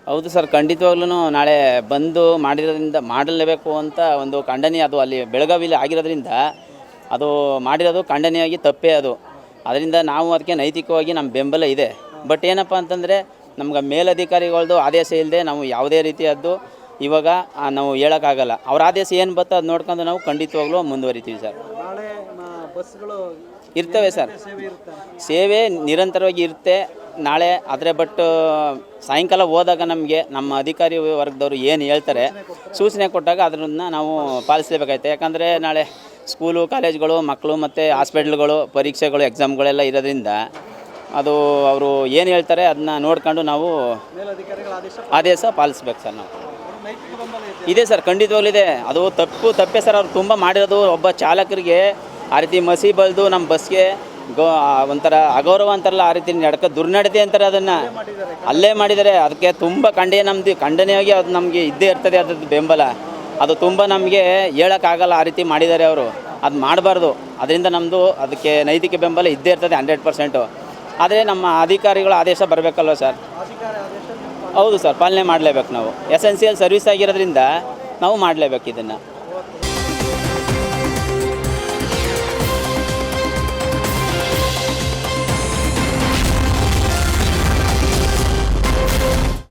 ಹೌದು ಸರ್, ಖಂಡಿತವಾಗ್ಲೂ ನಾಳೆ ಬಂದು ಮಾಡಲೇಬೇಕು ಅಂತ ಒಂದು ಖಂಡನೆ. ಅದು ಅಲ್ಲಿ ಬೆಳಗಾವಿಲಿ ಆಗಿರೋದ್ರಿಂದ ಅದು ಮಾಡಿರೋದು ಖಂಡನೆಯಾಗಿ ತಪ್ಪೇ ಅದು. ಅದರಿಂದ ನಾವು ಅದಕ್ಕೆ ನೈತಿಕವಾಗಿ ನಮ್ಮ ಬೆಂಬಲ ಇದೆ. ಬಟ್ ಏನಪ್ಪ ಅಂತಂದರೆ ನಮ್ಗೆ ಮೇಲಧಿಕಾರಿಗಳದ್ದು ಆದೇಶ ಇಲ್ಲದೆ ನಾವು ಯಾವುದೇ ರೀತಿಯದ್ದು ಇವಾಗ ನಾವು ಹೇಳೋಕ್ಕಾಗಲ್ಲ. ಅವ್ರ ಆದೇಶ ಏನು ಬರ್ತೋ ಅದು ನೋಡ್ಕೊಂಡು ನಾವು ಖಂಡಿತವಾಗ್ಲೂ ಮುಂದುವರಿತೀವಿ ಸರ್. ನಾಳೆ ಬಸ್ಗಳು ಇರ್ತವೆ ಸರ್, ಸೇವೆ ನಿರಂತರವಾಗಿ ಇರುತ್ತೆ ನಾಳೆ. ಆದರೆ ಬಟ್ ಸಾಯಂಕಾಲ ಹೋದಾಗ ನಮಗೆ ನಮ್ಮ ಅಧಿಕಾರಿ ವರ್ಗದವರು ಏನು ಹೇಳ್ತಾರೆ, ಸೂಚನೆ ಕೊಟ್ಟಾಗ ಅದನ್ನು ನಾವು ಪಾಲಿಸಲೇಬೇಕಾಯ್ತು. ಯಾಕಂದರೆ ನಾಳೆ ಸ್ಕೂಲು ಕಾಲೇಜ್ಗಳು ಮಕ್ಕಳು ಮತ್ತು ಹಾಸ್ಪಿಟ್ಲ್ಗಳು ಪರೀಕ್ಷೆಗಳು ಎಕ್ಸಾಮ್ಗಳೆಲ್ಲ ಇರೋದ್ರಿಂದ ಅದು ಅವರು ಏನು ಹೇಳ್ತಾರೆ ಅದನ್ನ ನೋಡ್ಕೊಂಡು ನಾವು ಆದೇಶ ಪಾಲಿಸ್ಬೇಕು ಸರ್. ನಾವು ಇದೆ ಸರ್, ಖಂಡಿತವಾಗ್ಲಿದೆ. ಅದು ತಪ್ಪೇ ಸರ್. ಅವ್ರು ತುಂಬ ಮಾಡಿರೋದು ಒಬ್ಬ ಚಾಲಕರಿಗೆ ಆ ರೀತಿ ಮಸಿ ಬಲ್ದು ನಮ್ಮ ಬಸ್ಗೆ ಒಂಥರ ಅಗೌರವ ಅಂತಾರಲ್ಲ, ಆ ರೀತಿ ದುರ್ನಡತೆ ಅಂತಾರೆ, ಅದನ್ನು ಅಲ್ಲೇ ಮಾಡಿದ್ದಾರೆ. ಅದಕ್ಕೆ ತುಂಬ ಖಂಡನೆಯಾಗಿ ಅದು ನಮಗೆ ಇದ್ದೇ ಇರ್ತದೆ ಅದ್ರದ್ದು ಬೆಂಬಲ. ಅದು ತುಂಬ ನಮಗೆ ಹೇಳೋಕ್ಕಾಗಲ್ಲ, ಆ ರೀತಿ ಮಾಡಿದ್ದಾರೆ ಅವರು. ಅದು ಮಾಡಬಾರ್ದು. ಅದರಿಂದ ನಮ್ಮದು ಅದಕ್ಕೆ ನೈತಿಕ ಬೆಂಬಲ ಇದ್ದೇ ಇರ್ತದೆ 100%. ಆದರೆ ನಮ್ಮ ಅಧಿಕಾರಿಗಳ ಆದೇಶ ಬರಬೇಕಲ್ವ ಸರ್? ಹೌದು ಸರ್, ಪಾಲನೆ ಮಾಡಲೇಬೇಕು ನಾವು. ಎಸೆನ್ಷಿಯಲ್ ಸರ್ವಿಸ್ ಆಗಿರೋದ್ರಿಂದ ನಾವು ಮಾಡಲೇಬೇಕು ಇದನ್ನು.